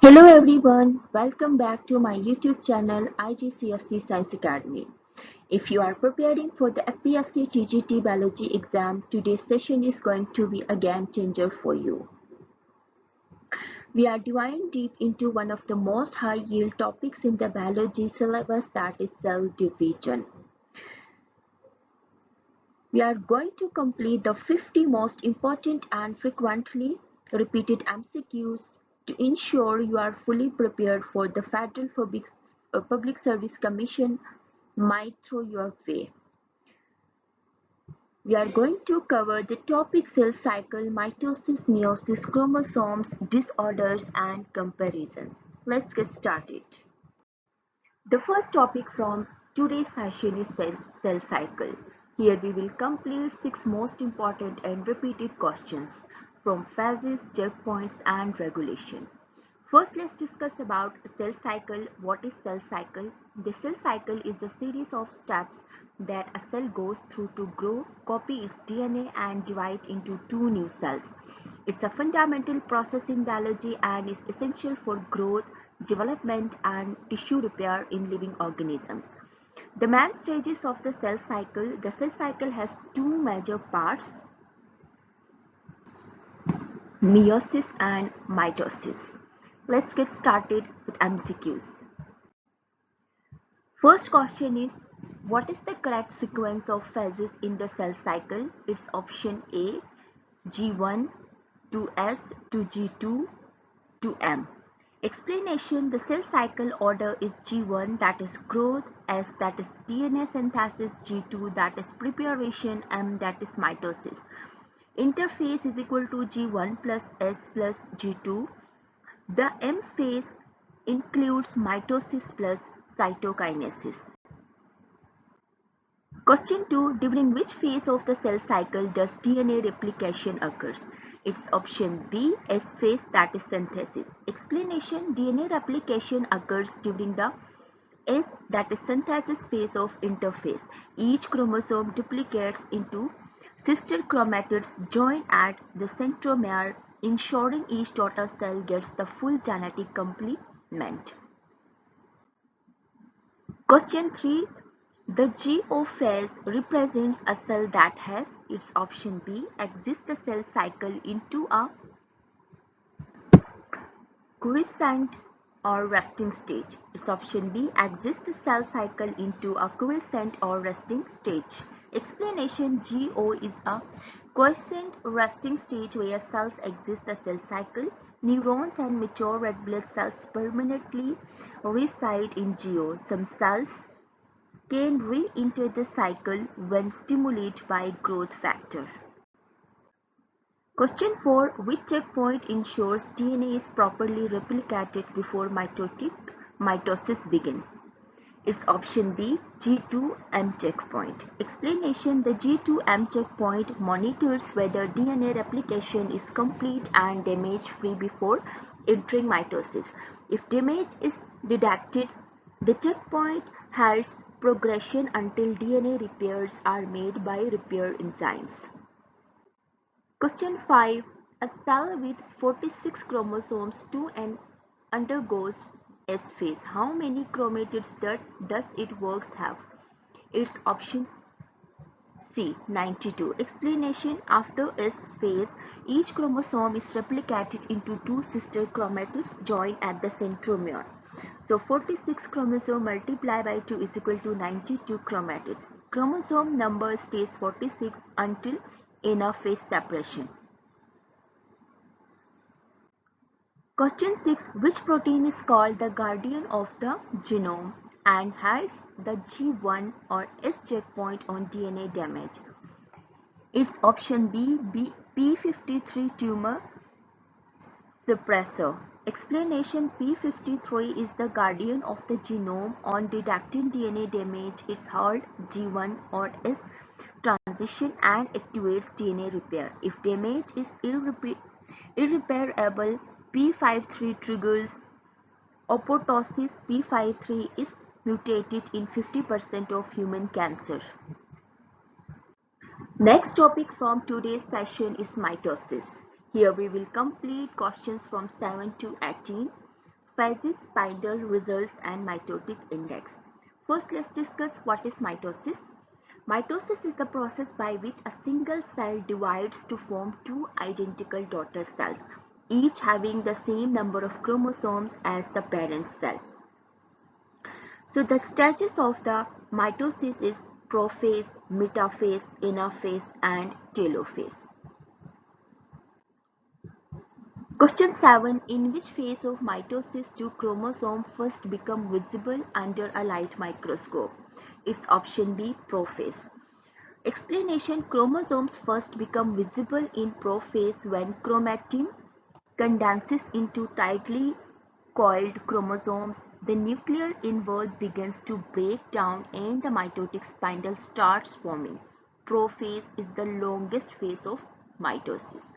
Hello everyone, welcome back to my YouTube channel IGCSE Science Academy. If you are preparing for the FPSC TGT Biology exam, today's session is going to be a game changer for you. We are diving deep into one of the most high yield topics in the biology syllabus, that is cell division. We are going to complete the 50 most important and frequently repeated MCQs to ensure you are fully prepared for the Federal Public Service Commission might throw your way. We are going to cover the topic cell cycle, mitosis, meiosis, chromosomes, disorders, and comparisons. Let's get started. The first topic from today's session is cell cycle. Here we will complete 6 most important and repeated questions from phases, checkpoints, and regulation. First, let's discuss about cell cycle. What is cell cycle? The cell cycle is the series of steps that a cell goes through to grow, copy its DNA, and divide into 2 new cells. It's a fundamental process in biology and is essential for growth, development, and tissue repair in living organisms. The main stages of the cell cycle has 2 major parts: meiosis and mitosis. Let's get started with MCQs. First question is, what is the correct sequence of phases in the cell cycle? It's option A, G1 to S to G2 to M. Explanation: the cell cycle order is G1, that is growth, S, that is DNA synthesis, G2, that is preparation, M, that is mitosis. Interphase is equal to G1 plus S plus G2. The M phase includes mitosis plus cytokinesis. Question 2. During which phase of the cell cycle does DNA replication occurs? It's option B, S phase, that is synthesis. Explanation: DNA replication occurs during the S, that is synthesis phase of interphase. Each chromosome duplicates into sister chromatids joined at the centromere, ensuring each daughter cell gets the full genetic complement. Question 3. The GO phase represents a cell that has, its option B, exits the cell cycle into a quiescent or resting stage. Its option B, exits the cell cycle into a quiescent or resting stage. Explanation: GO is a quiescent resting stage where cells exit the cell cycle. Neurons and mature red blood cells permanently reside in GO. Some cells can re-enter the cycle when stimulated by growth factor. Question 4. Which checkpoint ensures DNA is properly replicated before mitosis begins? It's option B, G2M checkpoint. Explanation: the G2M checkpoint monitors whether DNA replication is complete and damage-free before entering mitosis. If damage is detected, the checkpoint halts progression until DNA repairs are made by repair enzymes. Question 5. A cell with 46 chromosomes 2 and undergoes S phase. How many chromatids does it works have? It's option C, 92. Explanation: after S phase, each chromosome is replicated into 2 sister chromatids joined at the centromere. So 46 chromosome multiplied by 2 is equal to 92 chromatids. Chromosome number stays 46 until enough phase separation. Question 6. Which protein is called the guardian of the genome and hides the G1 or S checkpoint on DNA damage? It's option B, P53 tumor suppressor. Explanation: P53 is the guardian of the genome. On detecting DNA damage, it halts G1 or S transition and activates DNA repair. If damage is irreparable, P53 triggers apoptosis. P53 is mutated in 50% of human cancer. Next topic from today's session is mitosis. Here we will complete questions from 7 to 18. phases, spindle, results, and mitotic index. First, let's discuss what is mitosis. Mitosis is the process by which a single cell divides to form two identical daughter cells, each having the same number of chromosomes as the parent cell. So the stages of the mitosis is prophase, metaphase, anaphase, and telophase. Question 7. In which phase of mitosis do chromosomes first become visible under a light microscope? It's option B, prophase. Explanation. Chromosomes first become visible in prophase when chromatin condenses into tightly coiled chromosomes. The nuclear inverse begins to break down and the mitotic spindle starts forming. Prophase is the longest phase of mitosis.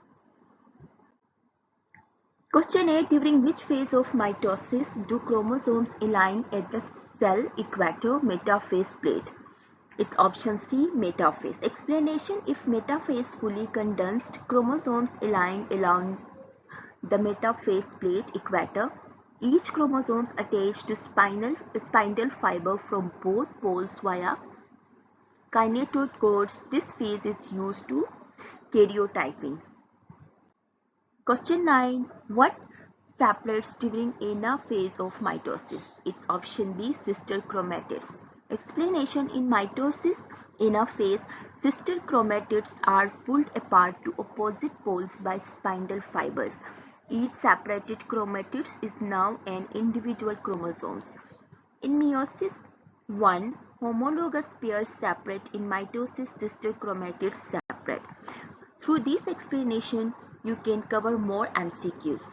Question 8. During which phase of mitosis do chromosomes align at the cell equator, metaphase plate? It's option C, metaphase. Explanation. If metaphase fully condensed, chromosomes align along the metaphase plate equator. Each chromosome attached to spindle fiber from both poles via kinetoid cords. This phase is used to karyotyping. Question 9. What separates during anaphase of mitosis? It's option B, sister chromatids. Explanation. In mitosis anaphase, sister chromatids are pulled apart to opposite poles by spindle fibers. Each separated chromatids is now an individual chromosome. In meiosis, one homologous pairs separate. In mitosis, sister chromatids separate. Through this explanation, you can cover more MCQs.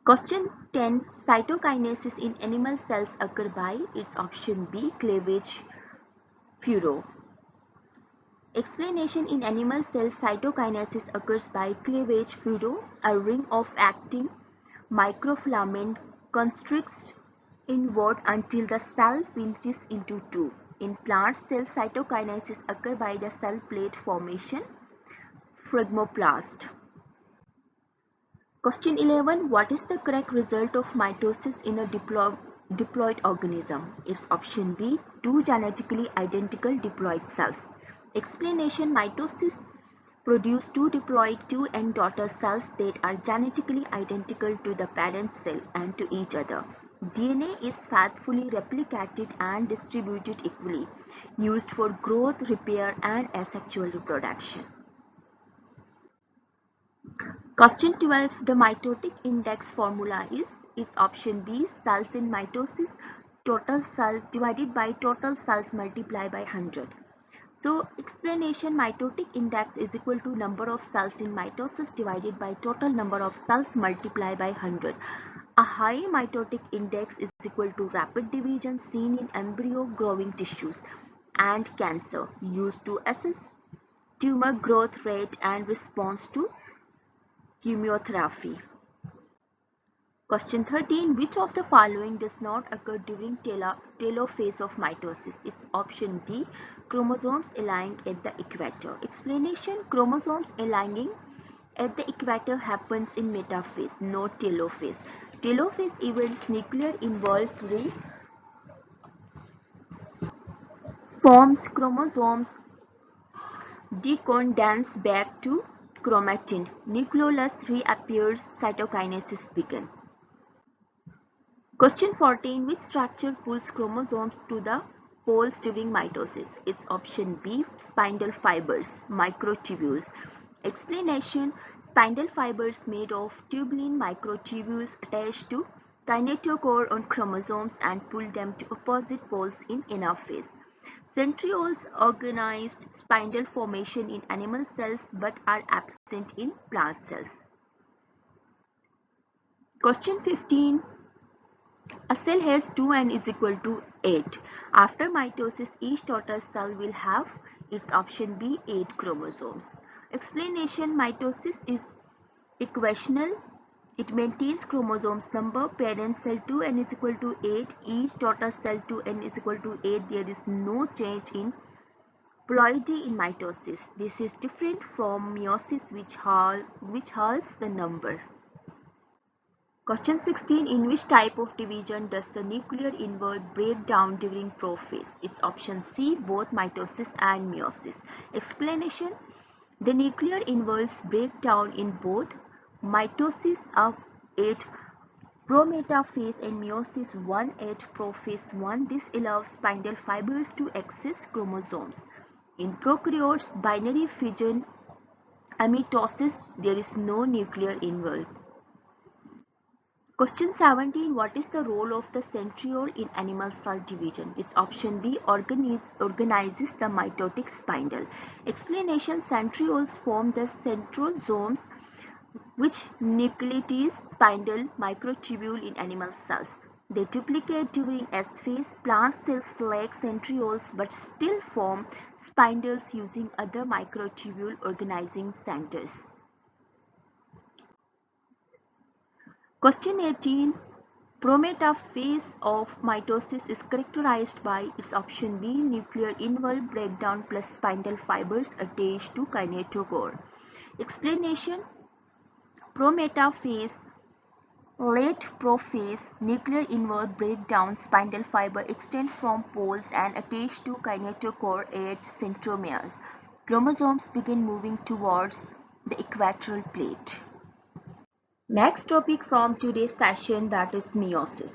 Question 10. Cytokinesis in animal cells occur by? It's option B, cleavage furrow. Explanation. In animal cells, cytokinesis occurs by cleavage furrow. A ring of actin microfilament constricts inward until the cell pinches into two. In plant cells, cytokinesis occurs by the cell plate formation, phlegmoplast. Question 11. What is the correct result of mitosis in a diploid organism? It's option B, two genetically identical diploid cells. Explanation. Mitosis produces two diploid 2N daughter cells that are genetically identical to the parent cell and to each other. DNA is faithfully replicated and distributed equally, used for growth, repair, and asexual reproduction. Question 12. The mitotic index formula is? It's option B, cells in mitosis, total cells divided by total cells multiplied by 100. So explanation. Mitotic index is equal to number of cells in mitosis divided by total number of cells multiplied by 100. A high mitotic index is equal to rapid division seen in embryo growing tissues and cancer, used to assess tumor growth rate and response to chemotherapy. Question 13. Which of the following does not occur during telophase of mitosis? It's option D, chromosomes aligning at the equator. Explanation. Chromosomes aligning at the equator happens in metaphase, not telophase. Telophase events nuclear involved forms chromosomes decondense back to chromatin. Nucleolus reappears, cytokinesis begins. Question 14. Which structure pulls chromosomes to the poles during mitosis? It's option B, spindle fibers, microtubules. Explanation. Spindle fibers made of tubulin microtubules attach to kinetochore on chromosomes and pull them to opposite poles in anaphase. Centrioles organized spindle formation in animal cells but are absent in plant cells. Question 15. A cell has 2N is equal to 8. After mitosis, each daughter cell will have, its option B, 8 chromosomes. Explanation. Mitosis is equational. It maintains chromosomes number. Parent cell 2N is equal to 8. Each daughter cell 2N is equal to 8. There is no change in ploidy in mitosis. This is different from meiosis, which halves the number. Question 16. In which type of division does the nuclear invert break down during prophase? It's option C, both mitosis and meiosis. Explanation. The nuclear inverts break down in both mitosis at prometaphase and meiosis 1 at prophase 1. This allows spindle fibers to access chromosomes. In prokaryotes, binary fission amitosis, there is no nuclear invert. Question 17. What is the role of the centriole in animal cell division? It's option B, organizes the mitotic spindle. Explanation. Centrioles form the centrosomes, which nucleates spindle microtubule in animal cells. They duplicate during S phase. Plant cells lack centrioles but still form spindles using other microtubule organizing centers. Question 18. Prometaphase of mitosis is characterized by its option B, nuclear invert breakdown plus spindle fibers attached to kinetochore. Explanation. Prometaphase, late prophase, nuclear invert breakdown, spindle fiber extend from poles and attach to kinetochore at centromeres. Chromosomes begin moving towards the equatorial plate. Next topic from today's session, that is meiosis.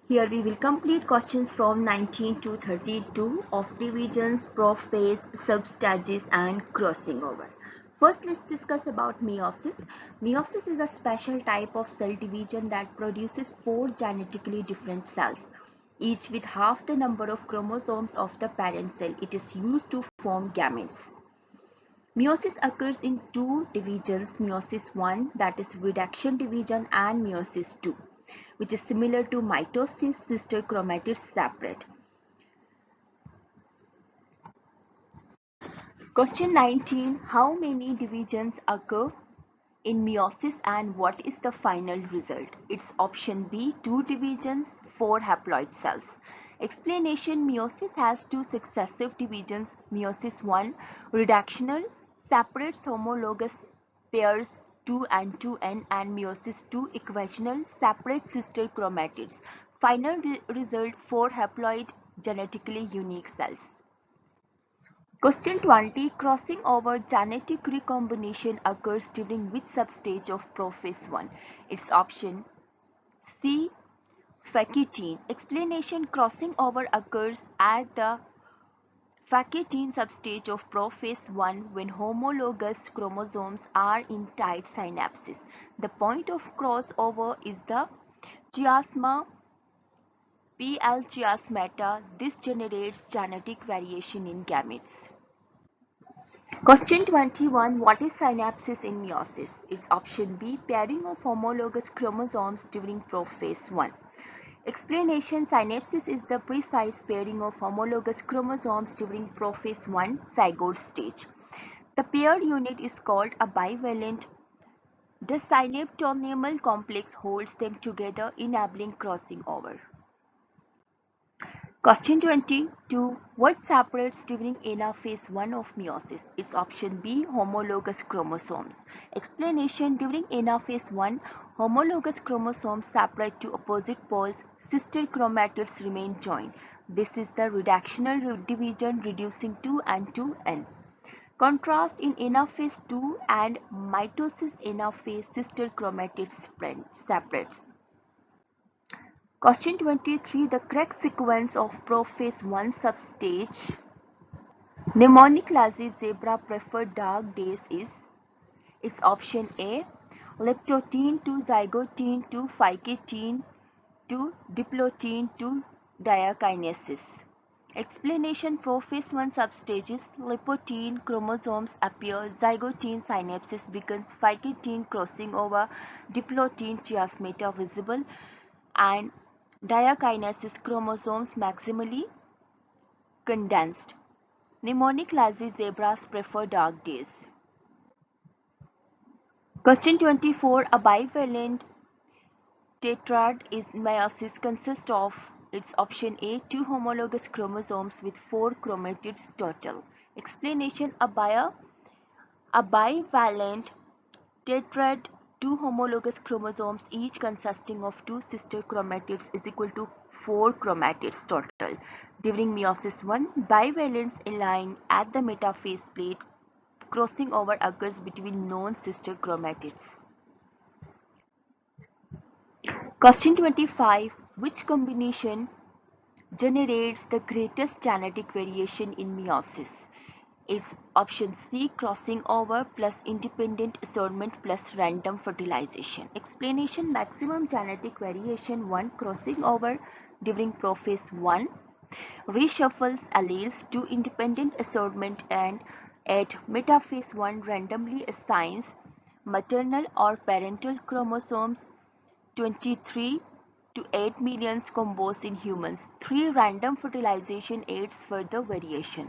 Here we will complete questions from 19 to 32 of divisions, prophase, substages and crossing over. First, let's discuss about meiosis. Meiosis is a special type of cell division that produces 4 genetically different cells, each with half the number of chromosomes of the parent cell. It is used to form gametes. Meiosis occurs in 2 divisions, meiosis 1, that is reduction division, and meiosis 2, which is similar to mitosis, sister chromatids separate. Question 19. How many divisions occur in meiosis and what is the final result? It's option B, 2 divisions, 4 haploid cells. Explanation. Meiosis has 2 successive divisions. Meiosis 1, reductional, separates homologous pairs 2 and 2n, and meiosis 2, equational, separates sister chromatids. Final result, 4 haploid genetically unique cells. Question 20. Crossing over genetic recombination occurs during which substage of prophase 1? It's option C, Facetine. Explanation. Crossing over occurs at the Facetine substage of prophase 1 when homologous chromosomes are in tight synapses. The point of crossover is the chiasma PL chiasmata. This generates genetic variation in gametes. Question 21. What is synapses in meiosis? It's option B, pairing of homologous chromosomes during prophase 1. Explanation. Synapses is the precise pairing of homologous chromosomes during prophase 1 zygote stage. The paired unit is called a bivalent. The synaptonemal complex holds them together, enabling crossing over. Question 22. What separates during anaphase 1 of meiosis? It's option B, homologous chromosomes. Explanation. During anaphase 1, homologous chromosomes separate to opposite poles. Sister chromatids remain joined. This is the reductional division, reducing 2 and 2n. Contrast in anaphase 2 and mitosis anaphase, sister chromatids separates. Question 23. The correct sequence of prophase 1 substage mnemonic lazy zebra preferred dark days is? It's option A, leptotene to zygotene to ficatine to diplotene to diakinesis. Explanation. Prophase 1 substages, lipotene chromosomes appear, zygotene synapses begins, ficatine crossing over, diplotene chiasmata visible, and diakinesis chromosomes maximally condensed. Mnemonic lazy zebras prefer dark days. Question 24. A bivalent tetrad is meiosis consists of, its option A, 2 homologous chromosomes with 4 chromatids total. Explanation. A bivalent tetrad 2 homologous chromosomes, each consisting of 2 sister chromatids, is equal to 4 chromatids total. During meiosis 1, bivalents align at the metaphase plate. Crossing over occurs between non-sister chromatids. Question 25. Which combination generates the greatest genetic variation in meiosis? Is option C, crossing over plus independent assortment plus random fertilization. Explanation: maximum genetic variation 1, crossing over during prophase 1 reshuffles alleles to independent assortment, and at metaphase 1 randomly assigns maternal or parental chromosomes 23 to 8 million combos in humans. 3. Random fertilization aids further variation.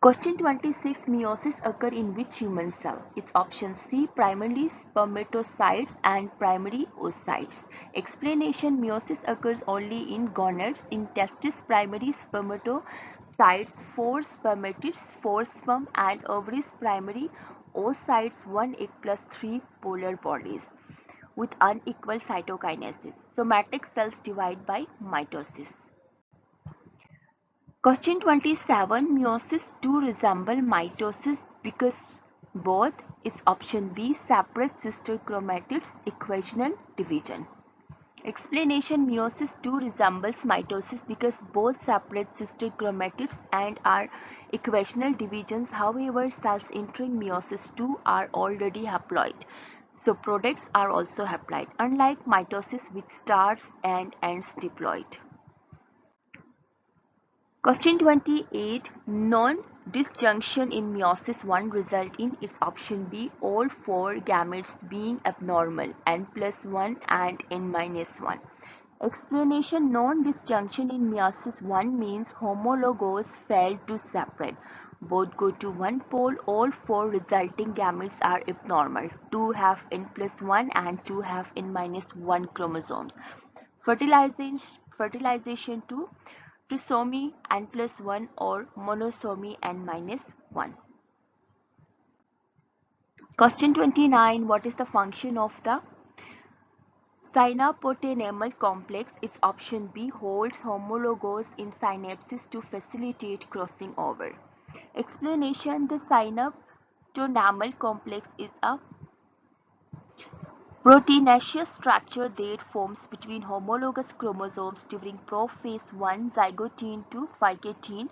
Question 26. Meiosis occur in which human cell? It's option C, primarily spermatocytes and primary oocytes. Explanation: meiosis occurs only in gonads. In testis, primary spermatocytes, 4 spermatids, 4 sperm, and ovaries, primary oocytes, 1 egg plus 3 polar bodies with unequal cytokinesis. Somatic cells divide by mitosis. Question 27. Meiosis 2 resemble mitosis because both is option B, separate sister chromatids, equational division. Explanation: meiosis 2 resembles mitosis because both separate sister chromatids and are equational divisions. However, cells entering meiosis 2 are already haploid, so products are also haploid, unlike mitosis which starts and ends diploid. Question 28. Non-disjunction in meiosis 1 result in its option B, all 4 gametes being abnormal, n+1 and n-1. Explanation: non-disjunction in meiosis 1 means homologous fail to separate. Both go to one pole. All 4 resulting gametes are abnormal. 2 have n+1 and 2 have n-1 chromosomes. Fertilization to trisomy n+1 or monosomy n-1. Question 29. What is the function of the synapotenamal complex? Its option B, holds homologous in synapses to facilitate crossing over. Explanation: the synapotenamal complex is a proteinaceous structure that forms between homologous chromosomes during prophase 1 zygotene to phycatine,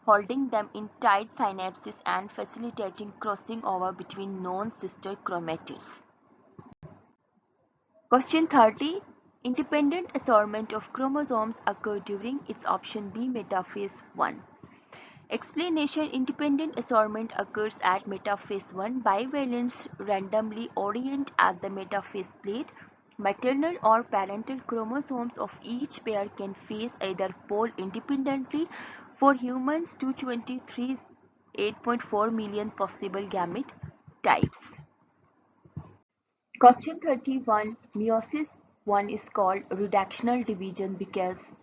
holding them in tight synapses and facilitating crossing over between non-sister chromatids. Question 30. Independent assortment of chromosomes occur during its option B, metaphase 1. Explanation: independent assortment occurs at metaphase 1. Bivalents randomly orient at the metaphase plate. Maternal or parental chromosomes of each pair can face either pole independently. For humans, 223 8.4 million possible gamete types. Question 31. Meiosis 1 is called reductional division because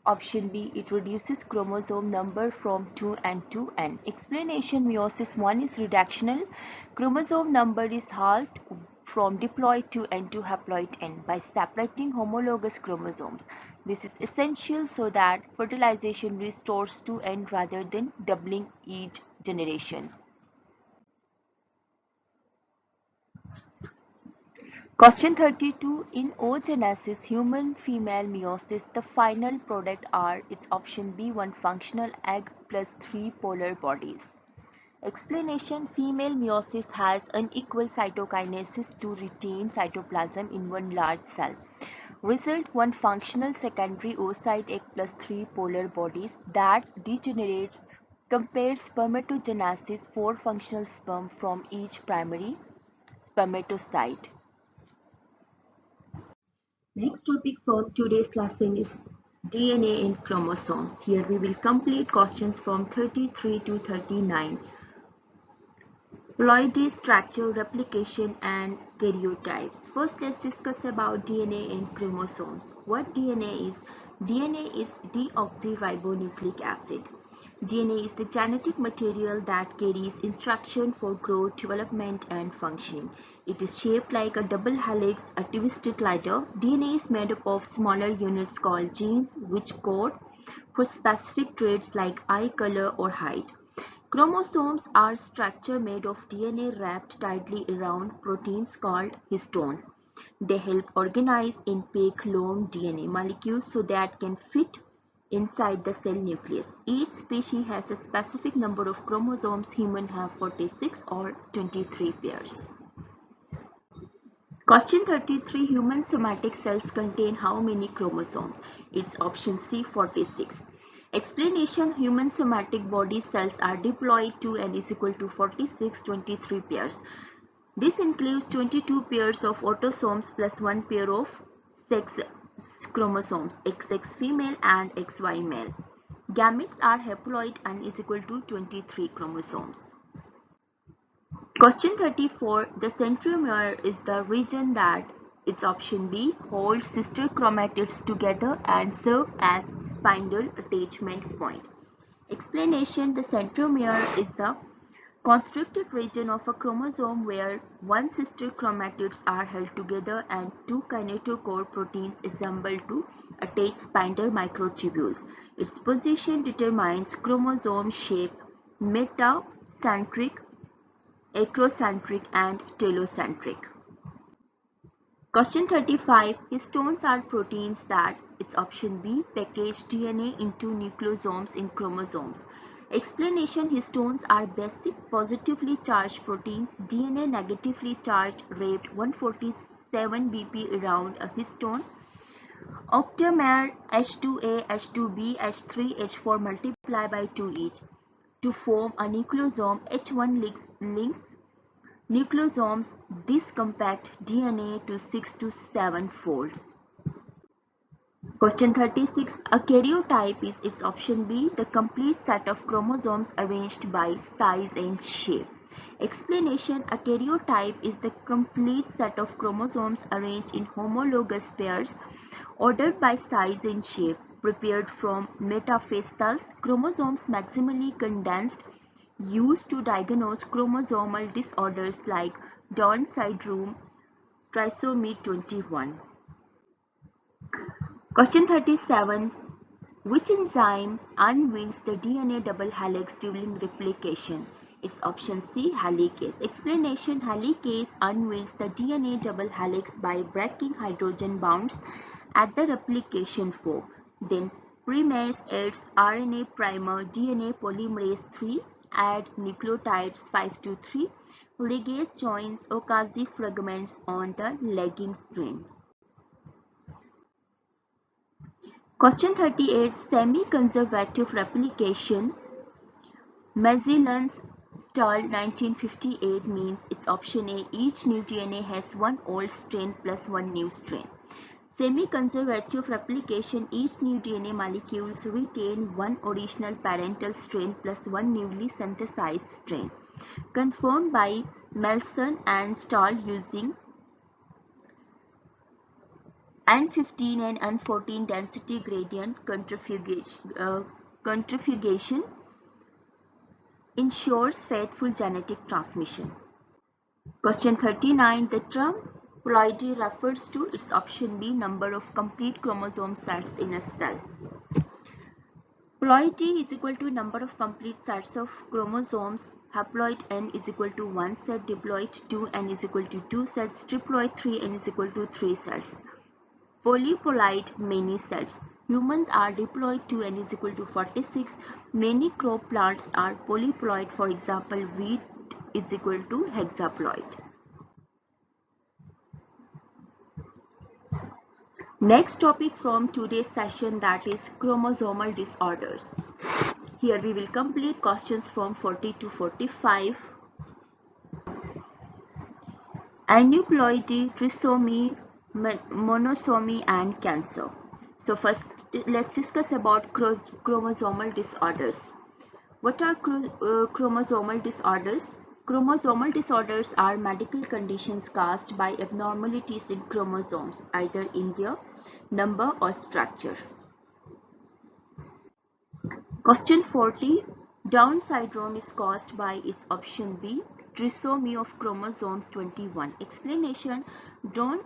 option B, it reduces chromosome number from 2n to n. Explanation: meiosis 1 is reductional. Chromosome number is halved from diploid to n to haploid n by separating homologous chromosomes. This is essential so that fertilization restores 2n rather than doubling each generation. Question 32. In oogenesis, human female meiosis, the final product are its option B, 1 functional egg plus 3 polar bodies. Explanation: female meiosis has unequal cytokinesis to retain cytoplasm in one large cell. Result: 1 functional secondary oocyte egg plus 3 polar bodies that degenerates. Compare spermatogenesis, 4 functional sperm from each primary spermatocyte. Next topic from today's lesson is DNA and chromosomes. Here we will complete questions from 33 to 39. Ploidy structure, replication, and karyotypes. First, let's discuss about DNA and chromosomes. What DNA is? DNA is deoxyribonucleic acid. DNA is the genetic material that carries instruction for growth, development, and functioning. It is shaped like a double helix, a twisted ladder. DNA is made up of smaller units called genes, which code for specific traits like eye color or height. Chromosomes are structure made of DNA wrapped tightly around proteins called histones. They help organize and pack long DNA molecules so that can fit inside the cell nucleus. Each species has a specific number of chromosomes. Humans have 46 or 23 pairs. Question 33. Human somatic cells contain how many chromosomes? It's option C, 46. Explanation. Human somatic body cells are diploid. 2 n is equal to 46, 23 pairs. This includes 22 pairs of autosomes plus 1 pair of sex chromosomes, XX female and XY male. Gametes are haploid and is equal to 23 chromosomes. Question 34. The centromere is the region that, it's option B, holds sister chromatids together and serve as spindle attachment point. Explanation. The centromere is the constricted region of a chromosome where one sister chromatids are held together and two kinetochore proteins assemble to attach spindle microtubules. Its position determines chromosome shape, metacentric, acrocentric, and telocentric. Question 35. Histones are proteins that, it's option B, package DNA into nucleosomes in chromosomes. Explanation. Histones are basic positively charged proteins. DNA negatively charged wrapped 147 BP around a histone. Octamer H2A, H2B, H3, H4 multiply by 2 each to form a nucleosome. H1 links nucleosomes. This compact DNA to 6 to 7 folds. Question 36. A karyotype is, its option B, the complete set of chromosomes arranged by size and shape. Explanation. A karyotype is the complete set of chromosomes arranged in homologous pairs, ordered by size and shape, prepared from metaphase cells. Chromosomes maximally condensed, used to diagnose chromosomal disorders like Down syndrome, trisomy 21. Question 37. Which enzyme unwinds the DNA double helix during replication? It's option C, helicase. Explanation. Helicase unwinds the DNA double helix by breaking hydrogen bonds at the replication fork. Then primase adds RNA primer, DNA polymerase 3, add nucleotides 5 to 3. Ligase joins Okazi fragments on the lagging strand. Question 38. Semi-conservative replication. Magellan's style 1958 means, it's option A, each new DNA has one old strain plus one new strain. Semi-conservative replication. Each new DNA molecules retain one original parental strain plus one newly synthesized strain. Confirmed by Melson and Stahl using N15 and N14 density gradient centrifugation ensures faithful genetic transmission. Question 39. The term ploidy refers to, its option B, number of complete chromosome sets in a cell. Ploidy is equal to number of complete sets of chromosomes. Haploid n is equal to 1 set, diploid 2 n is equal to 2 sets, triploid 3 n is equal to 3 sets. Polyploid many sets. Humans are diploid 2 n is equal to 46. Many crop plants are polyploid. For example, wheat is equal to hexaploid. Next topic from today's session, that is chromosomal disorders. Here we will complete questions from 40 to 45. Aneuploidy, trisomy, monosomy, and cancer. So first let's discuss about chromosomal disorders. What are chromosomal disorders? Chromosomal disorders are medical conditions caused by abnormalities in chromosomes, either in their number or structure. Question 40. Down syndrome is caused by its option B, trisomy of chromosomes 21. Explanation: Down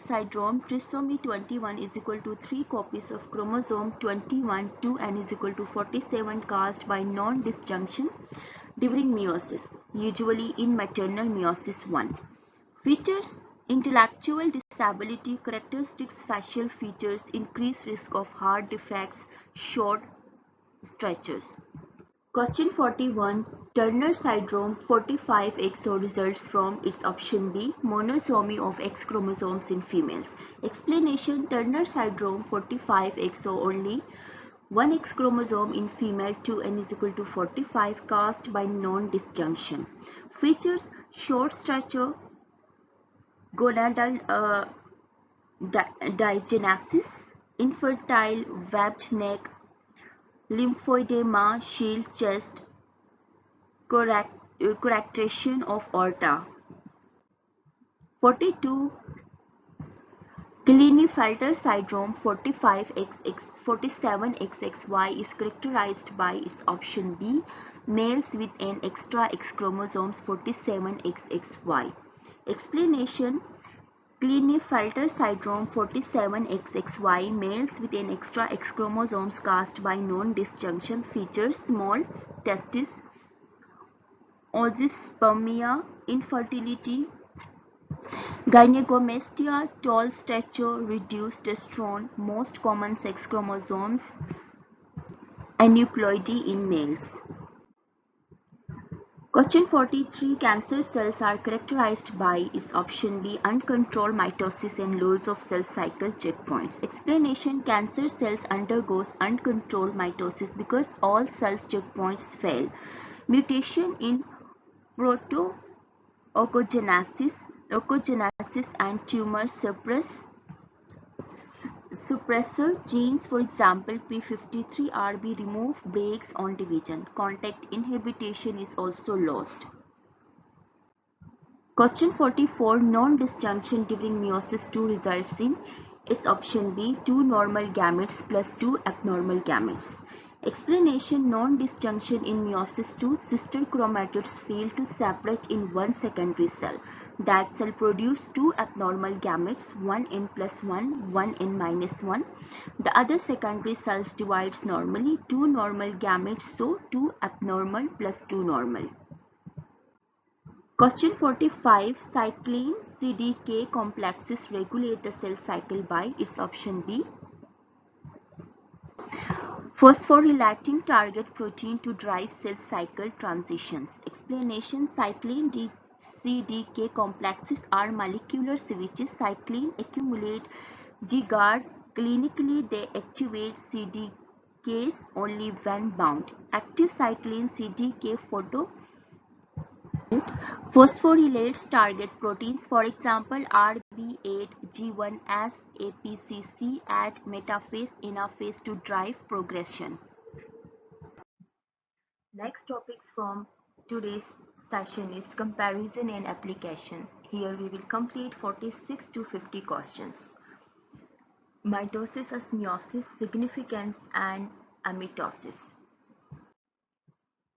syndrome trisomy 21 is equal to 3 copies of chromosome 21, 2n is equal to 47 caused by non-disjunction during meiosis, usually in maternal meiosis 1. Features: intellectual disability, characteristics, facial features, increased risk of heart defects, short stretchers. Question 41. Turner syndrome 45XO results from its option B, monosomy of X chromosomes in females. Explanation: Turner syndrome 45XO only one X chromosome in female, 2n is equal to 45 caused by non-disjunction. Features: short stature, gonadal dygenesis, infertile webbed neck, lymphoedema, shield chest, correctation of aorta. 42. Klinefelter syndrome 47XXY is characterized by its option B, males with an extra X chromosomes 47XXY. Explanation: Klinefelter syndrome 47XXY, males with an extra X chromosomes caused by non-disjunction. Features: small testes, oosispermia, infertility, gynecomastia, tall stature, reduced testosterone, most common sex chromosomes aneuploidy in males. Question 43. Cancer cells are characterized by its option B, uncontrolled mitosis and loss of cell cycle checkpoints. Explanation: Cancer cells undergoes uncontrolled mitosis because all cell checkpoints fail. Mutation in proto-oncogenesis and tumor suppressor genes, for example p53rb, remove brakes on division. Contact inhibition is also lost. Question 44. Non-disjunction during meiosis 2 results in its option B, 2 normal gametes plus 2 abnormal gametes. Explanation: non-disjunction in meiosis 2, sister chromatids fail to separate in one secondary cell. That cell produces 2 abnormal gametes, 1n plus 1, 1n minus 1. The other secondary cells divides normally, 2 normal gametes, so 2 abnormal plus 2 normal. Question 45. Cyclin CDK complexes regulate the cell cycle by its option B, phosphorylating target protein to drive cell cycle transitions. Explanation: Cyclin CDK complexes are molecular switches. Cyclin accumulate Dgard. Clinically, they activate CDKs only when bound. Active cyclin CDK phosphorylates target proteins, for example RB8, G1S, APCC at metaphase, anaphase to drive progression. Next topics from today's session is comparison and applications. Here we will complete 46 to 50 questions. Mitosis as meiosis, significance and amitosis.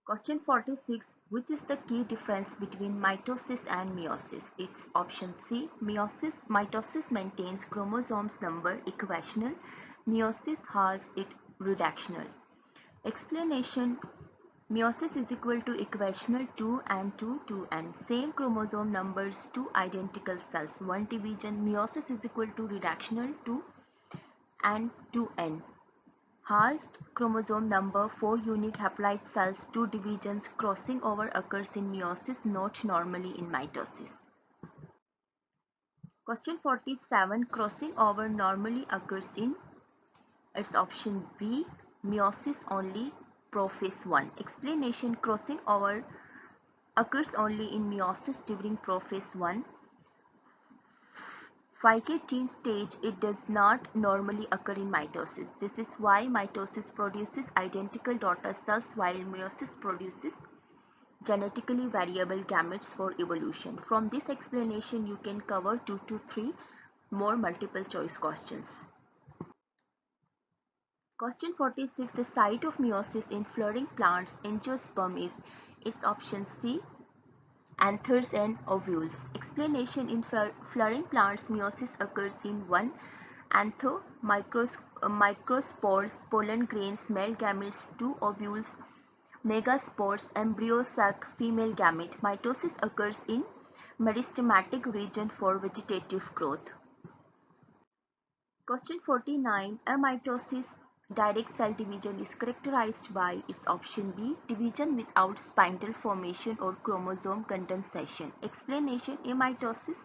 Question 46. Which is the key difference between mitosis and meiosis? It's option C. Mitosis maintains chromosomes number equational. Meiosis halves it reductional. Explanation: Meiosis is equal to equational 2 and 2, 2n. Same chromosome numbers, 2 identical cells, 1 division. Meiosis is equal to reductional 2 and 2n. Halved chromosome number, 4 unique haploid cells, 2 divisions. Crossing over occurs in meiosis, not normally in mitosis. Question 47. Crossing over normally occurs in its option B, meiosis only, prophase 1. Explanation: Crossing over occurs only in meiosis during prophase 1. Phycate stage, it does not normally occur in mitosis. This is why mitosis produces identical daughter cells while meiosis produces genetically variable gametes for evolution. From this explanation, you can cover 2 to 3 more multiple choice questions. Question 46. The site of meiosis in flowering plants angiosperm is its option C, anthers and ovules. Explanation: in flowering plants, meiosis occurs in 1. Anther, microspores, pollen grains, male gametes; 2. Ovules, megaspores, embryo sac, female gamete. Mitosis occurs in meristematic region for vegetative growth. Question 49. A mitosis, direct cell division, is characterized by its option B, division without spindle formation or chromosome condensation. Explanation: a mitosis,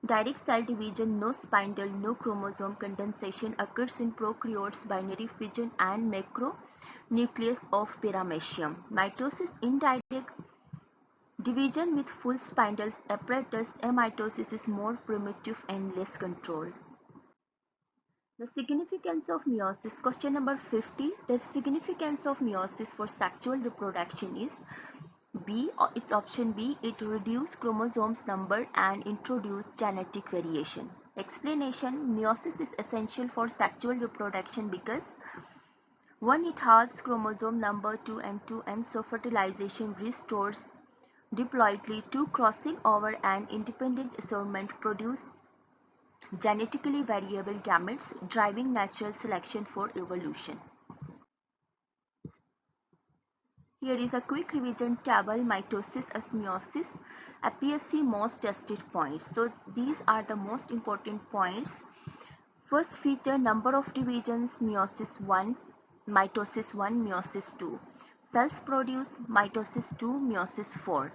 direct cell division, no spindle, no chromosome condensation, occurs in prokaryotes, binary fission and macronucleus of paramecium. Mitosis, indirect division with full spindle apparatus. A mitosis is more primitive and less controlled. The significance of meiosis. Question number 50. The significance of meiosis for sexual reproduction is B. It's option B. It reduces chromosomes number and introduce genetic variation. Explanation: meiosis is essential for sexual reproduction because 1. It halves chromosome number, 2 and 2, and so fertilization restores diploidly. 2. Crossing over and independent assortment produce genetically variable gametes, driving natural selection for evolution. Here is a quick revision table: mitosis as meiosis, FPSC most tested points. So these are the most important points. First feature: number of divisions, meiosis 1, mitosis 1, meiosis 2. Cells produced, mitosis 2, meiosis 4.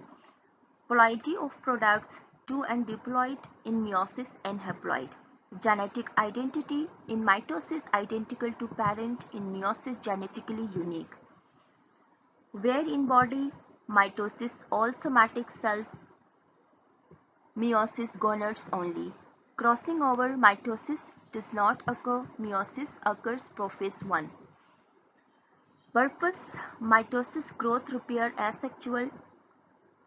Ploidy of products, 2 and diploid in meiosis and haploid. Genetic identity: in mitosis identical to parent, in meiosis genetically unique. Where in body: mitosis all somatic cells, meiosis gonads only. Crossing over: mitosis does not occur, meiosis occurs prophase 1. Purpose: mitosis growth, repair, asexual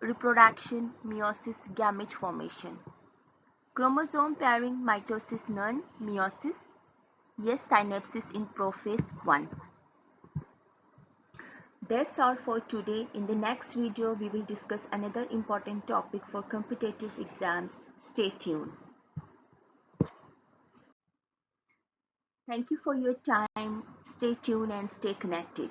reproduction, meiosis gamete formation. Chromosome pairing: mitosis none, meiosis yes, synapses in prophase 1. That's all for today. In the next video, we will discuss another important topic for competitive exams. Stay tuned. Thank you for your time. Stay tuned and stay connected.